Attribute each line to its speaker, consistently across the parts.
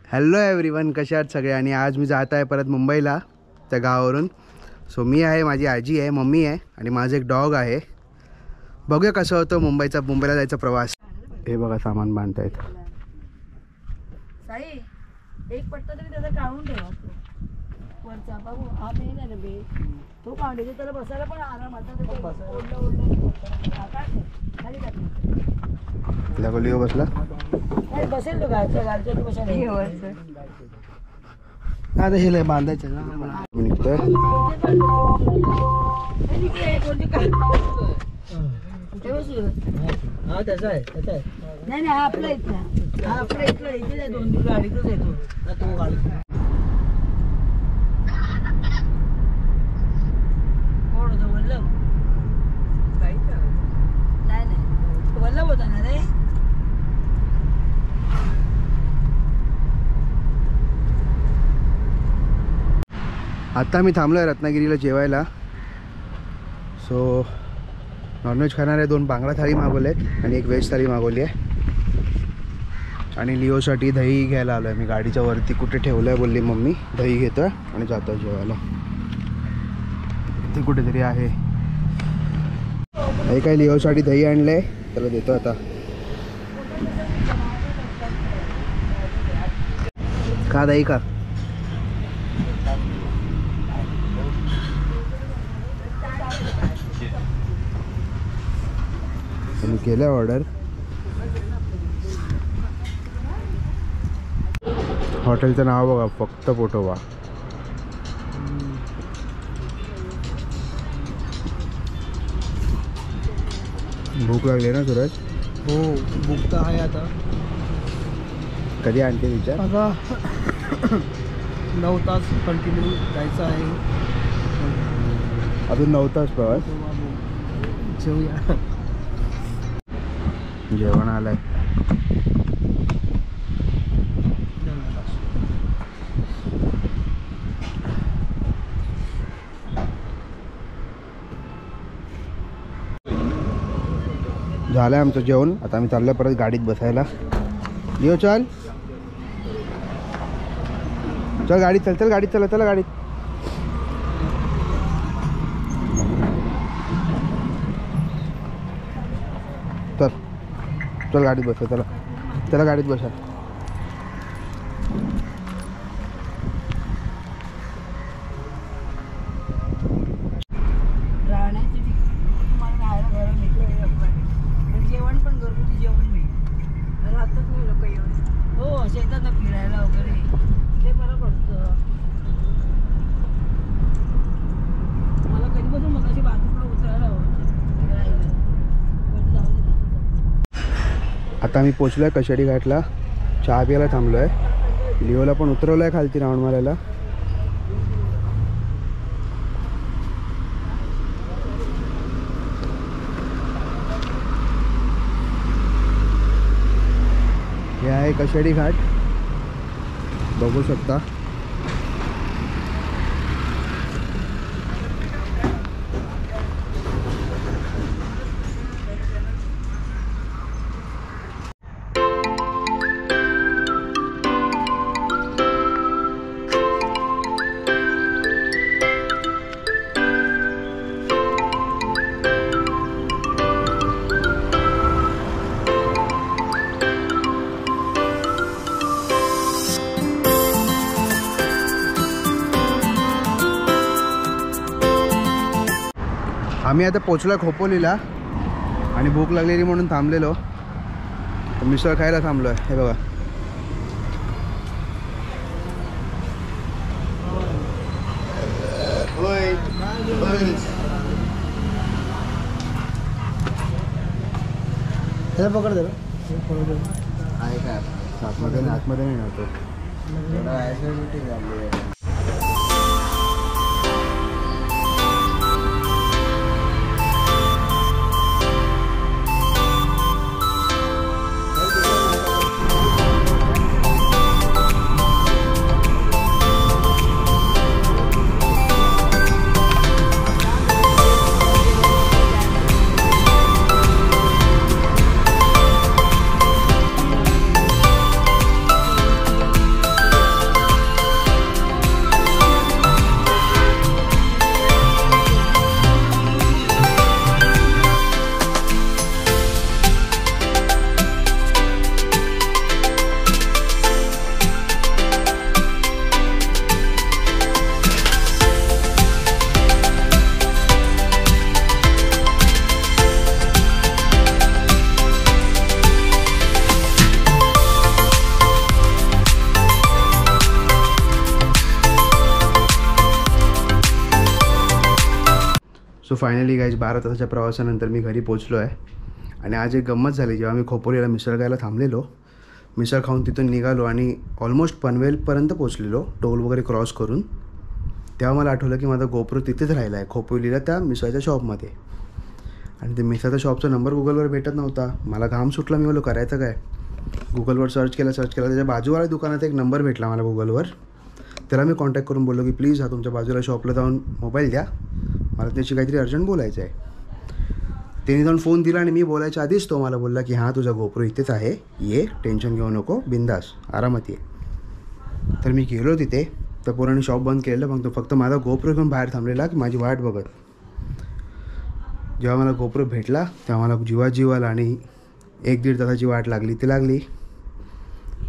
Speaker 1: Hello everyone, कशा आहात सगळे। आणि आज मी जात आहे परत मुंबईला त्या गावावरून। सो मी आहे, माझी आजी आहे, मम्मी आहे आणि माझं एक डॉग आहे। बघूया कसं होतं मुंबईला जायचा प्रवास। हे बघा सामान बांधतायत।
Speaker 2: साई एक पट्टा तरी त्याचा काढून ठेवा वरचा बाबू। हा मेन आहे ना बे, तो काढायचा त्याला बसायला पण आराम आता।
Speaker 1: खाली बसला
Speaker 2: बसेल तो गाडीच्या बसायला।
Speaker 1: आता हे लय बांधायचं ना निघतोय।
Speaker 2: हा त्याचा आहे नाही हा आपला इथला, हा आपला इथला इथे दोन गाडीतच येतो तो गाडी। कोण होतं वल्लभ? नाही वल्लभ होता ना रे।
Speaker 1: आता मी थांबलो आहे रत्नागिरीला जेवायला। सो नॉनव्हेज खाणारे 2 बांगडा थाळी मागवलेत आणि एक व्हेज थाळी मागवली आहे। आणि लिओसाठी दही घ्यायला आलो आहे मी। गाडीच्या वरती कुठे ठेवलं आहे बोलली मम्मी। दही घेतो आहे आणि जातो जेवायला। ते कुठेतरी आहे। हे काय लिओसाठी दही आणलं आहे, त्याला देतो आता। का दही का मी केलं ऑर्डर। हॉटेलचं नाव बघा, फक्त पोटोबा। भूक लागली ना सूरज?
Speaker 3: हो भूक तर आहे। आता
Speaker 1: कधी आणते विचार?
Speaker 3: आता 9 तास कंटिन्यू जायचं आहे।
Speaker 1: अजून 9 तास प्रवास।
Speaker 3: जेवूया।
Speaker 1: जेवण आलंय। झालंय आमचं जेवण। आता आम्ही चाललोय परत गाडीत बसायला। लिओ चल चल गाडीत चल, चल गाडीत चला, चला गाडीत चल, चल गाडीत बसा, चला चला गाडीत बसा।
Speaker 2: राहण्याची तुम्हाला राहायला घर मिळतं, जेवण पण घरगुती जेवण मिळेल। राहतात नाही लोक येऊन, हो शेतात फिरायला वगैरे ते बरं पडतं। मला कधीपासून मग अशी बाजूला उतरायला हवं फिरायला।
Speaker 1: आता मी पोचलोय कशेडी घाटला। चहा प्यायला थांबलोय। लिओला पण उतरवलंय खालती राऊंड मारायला। हे आहे कशेडी घाट, बघू शकता। आम्ही आता पोचलो खोपोलीला आणि भूक लागलेली म्हणून थांबलेलो। मिसळ खायला थांबलोय। हे बघा
Speaker 3: पकड जरा
Speaker 1: आहे काय आतमध्ये नाही नव्हतं। सो फायनली गाईज 12 तासाच्या प्रवासानंतर मी घरी पोचलो आहे. आणि आज एक गंमत झाली. जेव्हा मी खोपोलीला मिसळ खायला थांबलेलो, मिसळ खाऊन तिथून निघालो आणि ऑलमोस्ट पनवेलपर्यंत पोचलेलो टोल वगैरे क्रॉस करून, तेव्हा मला आठवलं की माझा गोप्रो तिथेच राहिला आहे खोपोलीला त्या मिसळच्या शॉपमध्ये. आणि ते मिसळच्या शॉपचा नंबर गुगलवर भेटत नव्हता. मला घाम सुटला. मी बोललो करायचं काय, गुगलवर सर्च केला. त्याच्या बाजूवाल्या दुकानात एक नंबर भेटला मला गुगलवर. त्याला मी कॉन्टॅक्ट करून बोललो की प्लीज हा तुमच्या बाजूला शॉपला जाऊन मोबाईल द्या, मला त्याची काहीतरी अर्जंट बोलायचं आहे. त्याने जाऊन फोन दिला आणि मी बोलायच्या आधीच तो मला बोलला की हां तुझा गोप्रो इथेच आहे, ये टेन्शन घेऊ नको, बिंदास आरामात ये. तर मी गेलो तिथे. तर पोराने शॉप बंद केलेलं, मग तो फक्त माझा गोप्रो घेऊन बाहेर थांबलेला की माझी वाट बघत. जेव्हा मला गोप्रो भेटला तेव्हा मला जीवाला आणि 1-1.5 तासाची वाट लागली ती लागली.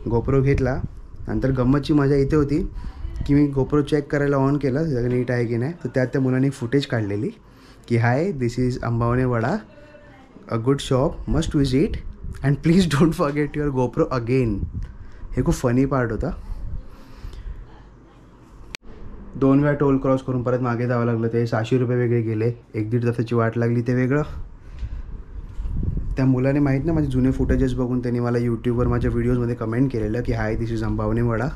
Speaker 1: गोप्रो घेतला. नंतर गंमतची मजा इथे होती की मी गोप्रो चेक करायला ऑन केला सगळं नीट आहे की नाही. तर त्यात त्या मुलांनी फुटेज काढलेली की hi this is Ambavane vada, a good shop, must visit and please don't forget your GoPro again. हे खूप फनी पार्ट होता. 2 वेळा टोल क्रॉस करून परत मागे जावं लागलं. ते 600 रुपये वेगळे गेले. 1-1.5 तासाची वाट लागली ते वेगळं. त्या मुलाने माहीत ना माझे जुने फुटेजेस बघून त्यांनी मला यूट्यूबवर माझ्या व्हिडिओजमध्ये कमेंट केलेलं की hi this is Ambavane vada.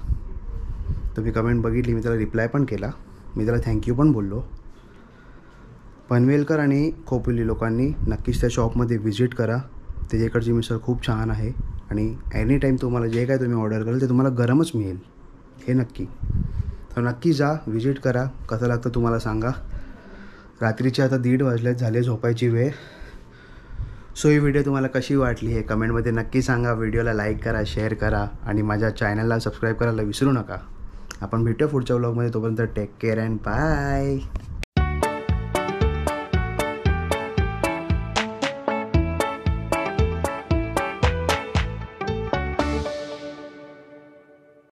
Speaker 1: तर मी कमेंट बघितली, मी त्याला रिप्लाय पण केला, मी त्याला थँक्यू पण बोललो. पनवेलकर आणि खोपोली लोकांनी नक्कीच त्या शॉपमध्ये व्हिजिट करा. त्याच्याकडची मिसळ खूप छान आहे आणि एनी टाईम तुम्हाला जे काय तुम्ही ऑर्डर कराल ते तुम्हाला गरमच मिळेल, हे नक्की. तर नक्की जा, व्हिजिट करा. कसं लागतं तुम्हाला सांगा. रात्रीचे आता 1:30 वाजलेत, झाले झोपायची वेळ. सो ही व्हिडिओ तुम्हाला कशी वाटली हे कमेंटमध्ये नक्की सांगा. व्हिडिओला लाईक करा, शेअर करा आणि माझ्या चॅनलला सबस्क्राईब करायला विसरू नका. आपण भेटूया पुढच्या व्लॉगमध्ये. तोपर्यंत टेक केअर अँड बाय.